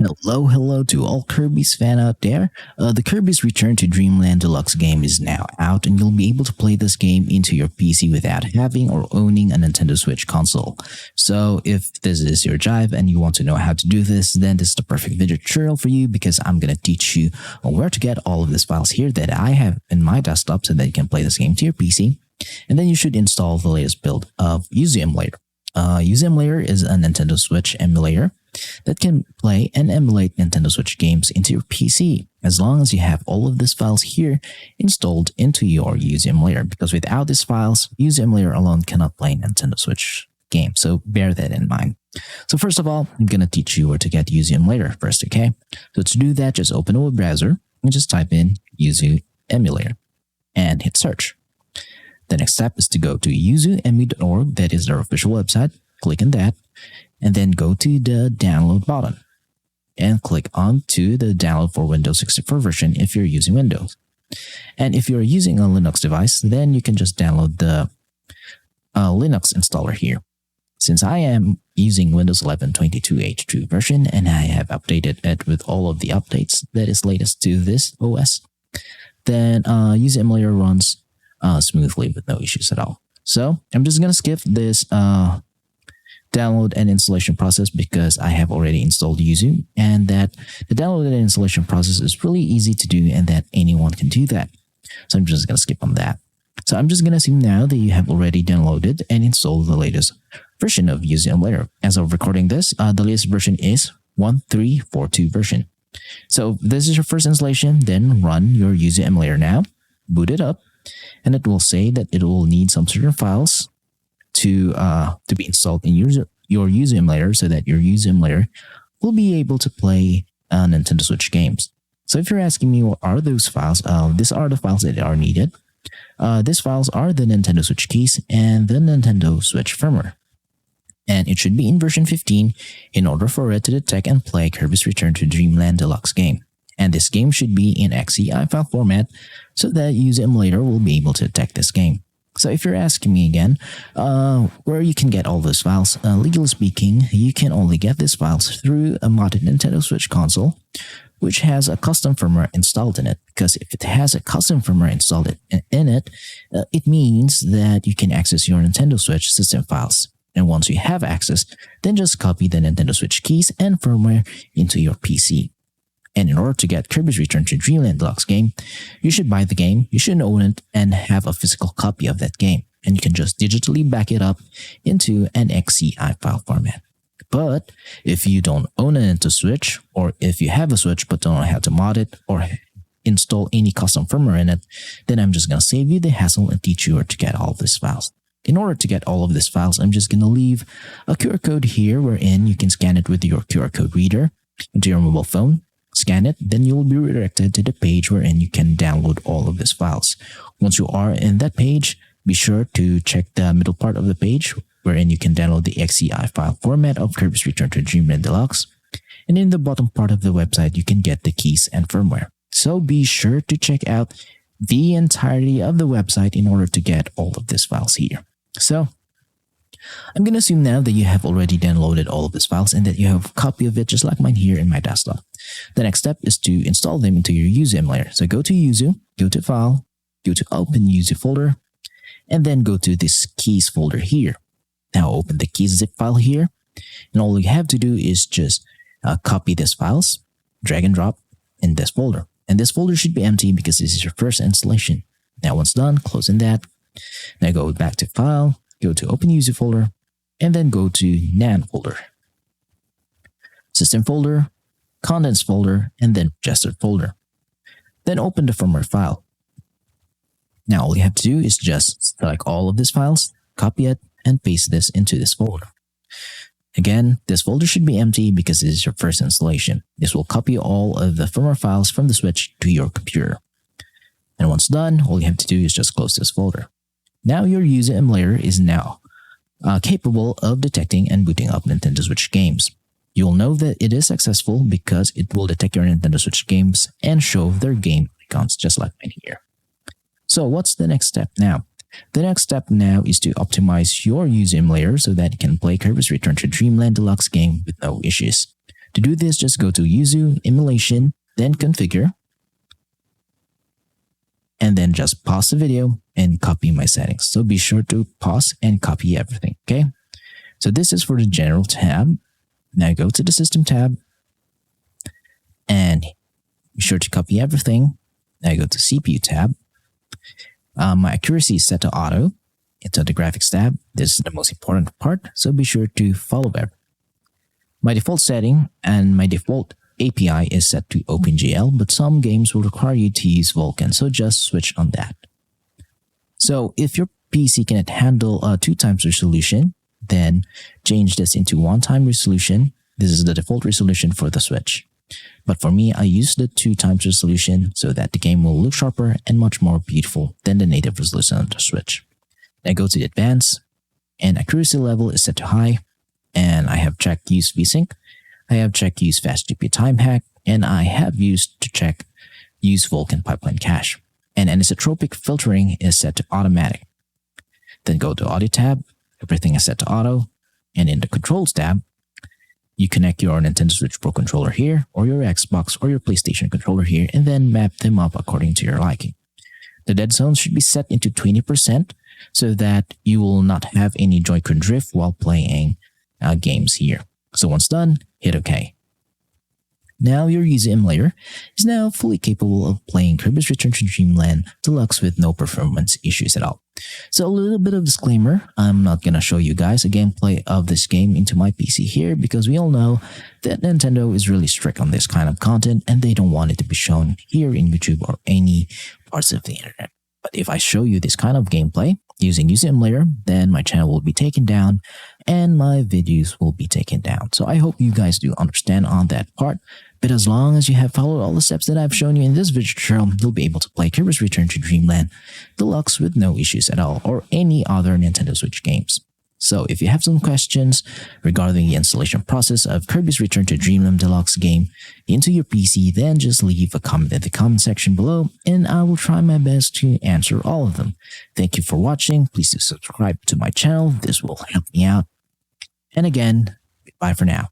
Hello to all Kirby's fan out there. The Kirby's Return to Dreamland Deluxe game is now out, and you'll be able to play this game into your PC without having or owning a Nintendo Switch console. So if this is your jive and you want to know how to do this, then this is the perfect video tutorial for you, because I'm going to teach you on where to get all of these files here that I have in my desktop so that you can play this game to your PC. And then you should install the latest build of Yuzu Emulator. Yuzu Emulator is a Nintendo Switch emulator that can play and emulate Nintendo Switch games into your PC, as long as you have all of these files here installed into your Yuzu Emulator, because without these files, Yuzu Emulator alone cannot play Nintendo Switch games, so bear that in mind. So first of all, I'm going to teach you where to get Yuzu Emulator first, okay? So to do that, just open a web browser and just type in Yuzu Emulator and hit search. The next step is to go to yuzumi.org, that is their official website. Click on that, and then go to the download button and click on to the download for Windows 64 version if you're using Windows. And if you're using a Linux device, then you can just download the Linux installer here. Since I am using Windows 11 22H2 version and I have updated it with all of the updates that is latest to this OS, then Yuzu Emulator runs smoothly with no issues at all. So I'm just going to skip this download and installation process because I have already installed Yuzu, and that the download and installation process is really easy to do and that anyone can do that. So I'm just going to skip on that. So I'm just going to assume now that you have already downloaded and installed the latest version of Yuzu Emulator. As of recording this, the latest version is 1342 version. So if this is your first installation, then run your Yuzu Emulator now, boot it up, and it will say that it will need some certain files to be installed in your Yuzu Emulator so that your Yuzu Emulator will be able to play Nintendo Switch games. So if you're asking me what are those files, these are the files that are needed. These files are the Nintendo Switch keys and the Nintendo Switch firmware. And it should be in version 15 in order for it to detect and play Kirby's Return to Dreamland Deluxe game. And this game should be in XCI file format so that Yuzu Emulator will be able to detect this game. So if you're asking me again, where you can get all those files, legally speaking, you can only get these files through a modded Nintendo Switch console, which has a custom firmware installed in it. Because if it has a custom firmware installed in it, it means that you can access your Nintendo Switch system files. And once you have access, then just copy the Nintendo Switch keys and firmware into your PC. And in order to get Kirby's Return to Dreamland Deluxe game, you should buy the game, you should own it, and have a physical copy of that game. And you can just digitally back it up into an XCI file format. But if you don't own a Nintendo Switch, or if you have a Switch but don't know how to mod it or install any custom firmware in it, then I'm just going to save you the hassle and teach you where to get all of these files. In order to get all of these files, I'm just going to leave a QR code here wherein you can scan it with your QR code reader into your mobile phone. Scan it, then you will be redirected to the page wherein you can download all of these files. Once you are in that page, be sure to check the middle part of the page wherein you can download the XCI file format of Kirby's Return to Dreamland Deluxe. And in the bottom part of the website, you can get the keys and firmware. So be sure to check out the entirety of the website in order to get all of these files here. So I'm going to assume now that you have already downloaded all of these files and that you have a copy of it just like mine here in my desktop. The next step is to install them into your Yuzu Emulator. So go to Yuzu, go to File, go to Open Yuzu folder, and then go to this Keys folder here. Now open the keys zip file here, and all you have to do is just copy these files, drag and drop in this folder. And this folder should be empty because this is your first installation. Now once done, close in that. Now go back to File, go to Open Yuzu folder, and then go to NAND folder, System folder, Contents folder, and then Registered folder. Then open the firmware file. Now all you have to do is just select all of these files, copy it, and paste this into this folder. Again, this folder should be empty because this is your first installation. This will copy all of the firmware files from the Switch to your computer. And once done, all you have to do is just close this folder. Now your Yuzu Emulator is now capable of detecting and booting up Nintendo Switch games. You'll know that it is successful because it will detect your Nintendo Switch games and show their game icons just like mine here. So what's the next step now? The next step now is to optimize your Yuzu Emulator so that it can play Kirby's Return to Dreamland Deluxe game with no issues. To do this, just go to Yuzu, Emulation, then Configure, and then just pause the video and copy my settings. So be sure to pause and copy everything, okay? So this is for the General tab. Now go to the System tab and be sure to copy everything. Now go to CPU tab. My accuracy is set to auto. Into the graphics tab. This is the most important part, so be sure to follow everything. My default setting and my default API is set to OpenGL, but some games will require you to use Vulkan, so just switch on that. So if your PC cannot handle 2x resolution, then change this into 1x resolution. This is the default resolution for the Switch. But for me, I use the 2x resolution so that the game will look sharper and much more beautiful than the native resolution on the Switch. Now go to the Advanced, and accuracy level is set to high, and I have checked use VSync, I have checked use Fast GPU Time Hack, and I have used to check use Vulkan Pipeline Cache. And anisotropic filtering is set to automatic. Then go to Audio tab, everything is set to auto, and in the Controls tab, you connect your Nintendo Switch Pro controller here, or your Xbox or your PlayStation controller here, and then map them up according to your liking. The dead zones should be set into 20% so that you will not have any Joy-Con drift while playing games here. So once done, hit OK. Now your Yuzu emulator is now fully capable of playing Kirby's Return to Dreamland Deluxe with no performance issues at all. So a little bit of disclaimer, I'm not gonna show you guys a gameplay of this game into my PC here because we all know that Nintendo is really strict on this kind of content and they don't want it to be shown here in YouTube or any parts of the internet. But if I show you this kind of gameplay using Yuzu emulator, then my channel will be taken down and my videos will be taken down. So I hope you guys do understand on that part. But as long as you have followed all the steps that I've shown you in this video tutorial, you'll be able to play Kirby's Return to Dreamland Deluxe with no issues at all, or any other Nintendo Switch games. So if you have some questions regarding the installation process of Kirby's Return to Dreamland Deluxe game into your PC, then just leave a comment in the comment section below and I will try my best to answer all of them. Thank you for watching. Please do subscribe to my channel. This will help me out. And again, goodbye for now.